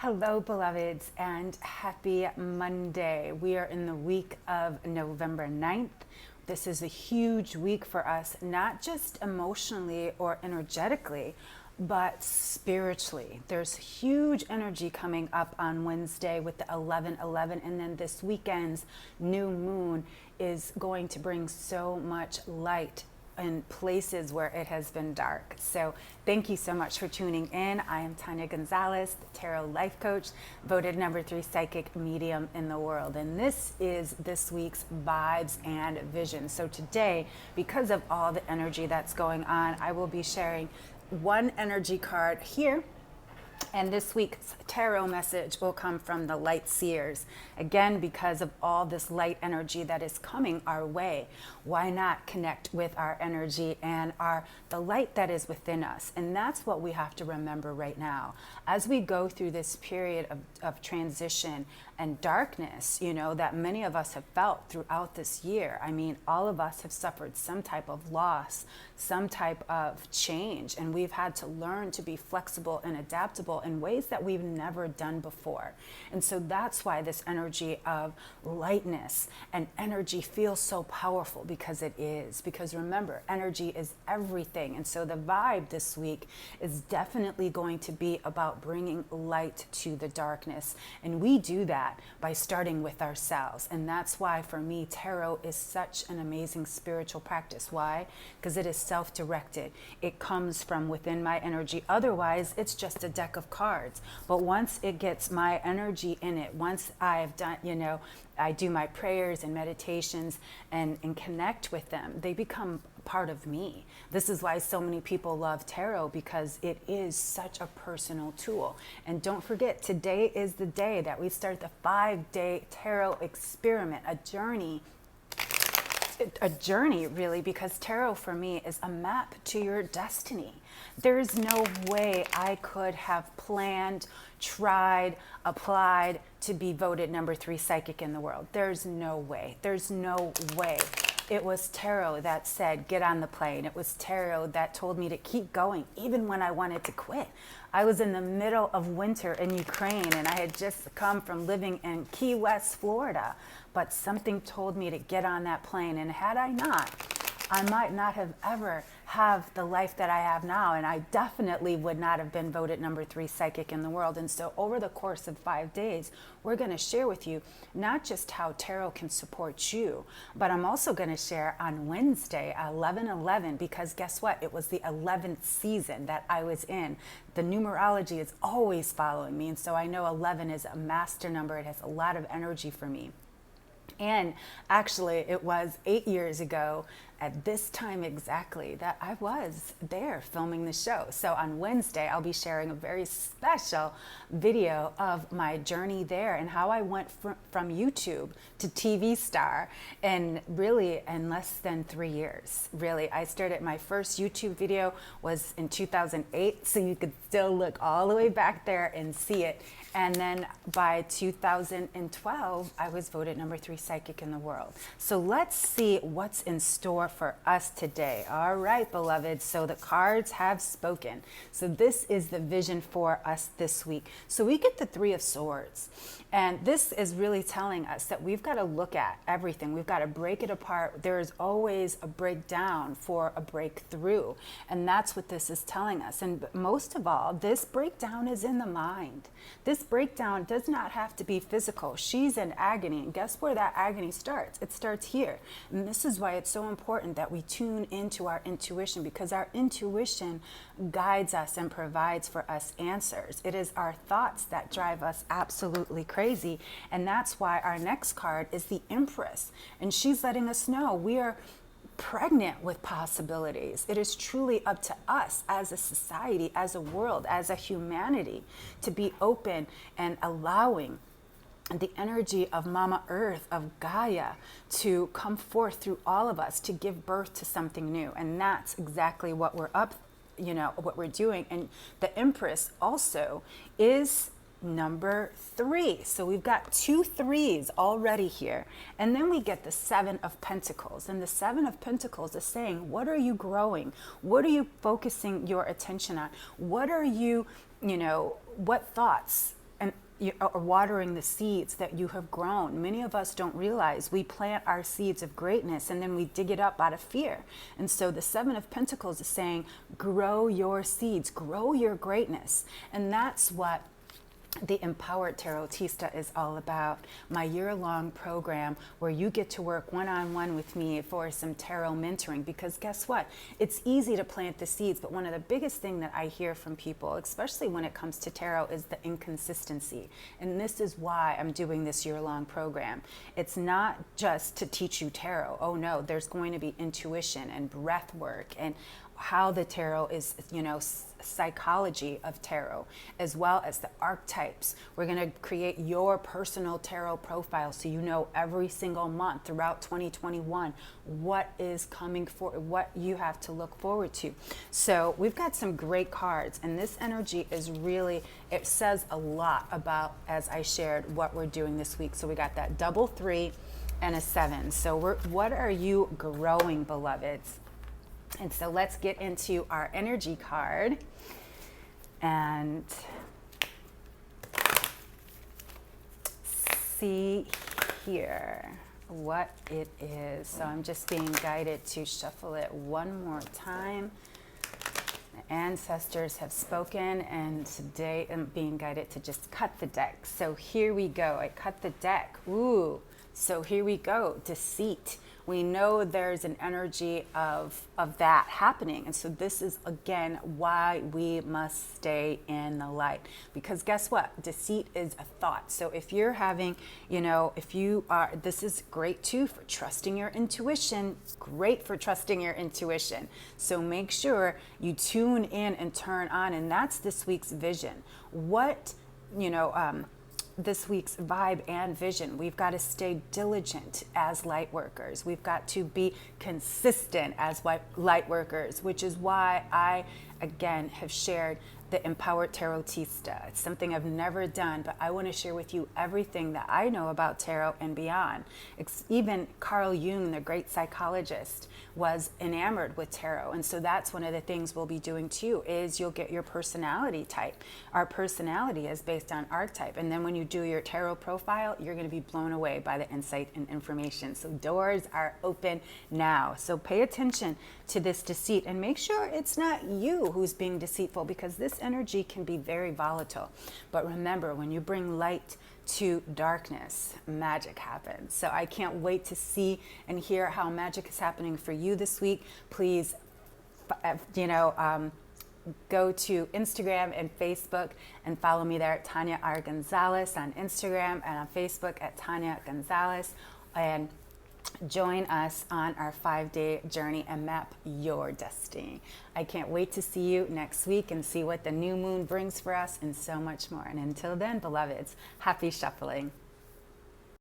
Hello, beloveds, and happy Monday. We are in the week of November 9th. This is a huge week for us, not just emotionally or energetically, but spiritually. There's huge energy coming up on Wednesday with the 11/11, and then this weekend's new moon is going to bring so much light in places where it has been dark. So thank you so much for tuning in. I am Tonya Gonzalez, the Tarot Life Coach, voted #3 psychic medium in the world. And this is this week's vibes and vision. So today, because of all the energy that's going on, I will be sharing one energy card here. And this week's tarot message will come from the light seers. Again, because of all this light energy that is coming our way, why not connect with our energy and the light that is within us? And that's what we have to remember right now. As we go through this period of transition and darkness, that many of us have felt throughout this year. I mean, all of us have suffered some type of loss, some type of change, and we've had to learn to be flexible and adaptable in ways that we've never done before. And so that's why this energy of lightness and energy feels so powerful, because it is. Because remember, energy is everything. And so the vibe this week is definitely going to be about bringing light to the darkness. And we do that by starting with ourselves. And that's why for me, tarot is such an amazing spiritual practice. Why? Because it is self-directed. It comes from within my energy. Otherwise, it's just a deck of cards. But once it gets my energy in it, once I've done, I do my prayers and meditations and connect with them, they become part of me. This is why so many people love tarot, because it is such a personal tool. And don't forget, today is the day that we start the 5-day tarot experiment, a journey really, because tarot for me is a map to your destiny. There's no way I could have planned, tried, applied to be voted #3 psychic in the world. There's no way. There's no way. It was tarot that said, get on the plane. It was tarot that told me to keep going, even when I wanted to quit. I was in the middle of winter in Ukraine, and I had just come from living in Key West, Florida. But something told me to get on that plane. And had I not, I might not have ever have the life that I have now, and I definitely would not have been voted #3 psychic in the world. And so over the course of 5 days, we're going to share with you not just how tarot can support you, but I'm also going to share on Wednesday 11/11, because guess what? It was the 11th season that I was in. The numerology is always following me, and so I know 11 is a master number. It has a lot of energy for me. And actually, it was 8 years ago at this time exactly that I was there filming the show. So on Wednesday, I'll be sharing a very special video of my journey there and how I went from YouTube to TV star, and really in less than 3 years. Really, I started, my first YouTube video was in 2008, so you could still look all the way back there and see it. And then by 2012, I was voted #3 psychic in the world. So let's see what's in store for us today. All right, beloved. So the cards have spoken. So this is the vision for us this week. So we get the 3 of Swords. And this is really telling us that we've got to look at everything. We've got to break it apart. There is always a breakdown for a breakthrough. And that's what this is telling us. And most of all, this breakdown is in the mind. This breakdown does not have to be physical. She's in agony. And guess where that agony starts? It starts here. And this is why it's so important that we tune into our intuition, because our intuition guides us and provides for us answers. It is our thoughts that drive us absolutely crazy. And that's why our next card is the Empress. And she's letting us know we are pregnant with possibilities. It is truly up to us as a society, as a world, as a humanity, to be open and allowing the energy of Mama Earth, of Gaia, to come forth through all of us, to give birth to something new. And that's exactly what we're what we're doing. And the Empress also is #3. So we've got 2 3s already here. And then we get the 7 of Pentacles. And the 7 of Pentacles is saying, what are you growing? What are you focusing your attention on? What are you, what thoughts and or watering the seeds that you have grown. Many of us don't realize we plant our seeds of greatness and then we dig it up out of fear. And so the Seven of Pentacles is saying, grow your seeds, grow your greatness. And that's what the Empowered Tarotista is all about, my year-long program where you get to work one-on-one with me for some tarot mentoring. Because guess what? It's easy to plant the seeds, but one of the biggest things that I hear from people, especially when it comes to tarot, is the inconsistency. And this is why I'm doing this year-long program. It's not just to teach you tarot. Oh no, there's going to be intuition and breath work and how the tarot is, psychology of tarot, as well as the archetypes. We're going to create your personal tarot profile so you know every single month throughout 2021 what is coming for, what you have to look forward to. So we've got some great cards, and this energy is really, it says a lot about, as I shared, what we're doing this week. So we got that double 3 and a 7. So what are you growing, beloveds? And so let's get into our energy card and see here what it is. So I'm just being guided to shuffle it one more time. The ancestors have spoken, and today I'm being guided to just cut the deck. So here we go. I cut the deck. Ooh. So here we go. Deceit. We know there's an energy of that happening. And so this is, again, why we must stay in the light. Because guess what? Deceit is a thought. So if you're having, if you are, this is great too for trusting your intuition. Great for trusting your intuition. So make sure you tune in and turn on. And that's this week's vision. What, this week's vibe and vision. We've got to stay diligent as light workers. We've got to be consistent as light workers, which is why I, again, have shared the Empowered Tarotista. It's something I've never done, but I want to share with you everything that I know about tarot and beyond. Even Carl Jung, the great psychologist, was enamored with tarot. And so that's one of the things we'll be doing too, is you'll get your personality type. Our personality is based on archetype. And then when you do your tarot profile, you're going to be blown away by the insight and information. So doors are open now. So pay attention to this deceit and make sure it's not you who's being deceitful, because this energy can be very volatile. But remember, when you bring light to darkness, magic happens. So I can't wait to see and hear how magic is happening for you this week. Please, go to Instagram and Facebook and follow me there at Tonya R. Gonzalez on Instagram and on Facebook at Tonya Gonzalez. And join us on our 5-day journey and map your destiny. I can't wait to see you next week and see what the new moon brings for us and so much more. And until then, beloveds, happy shuffling.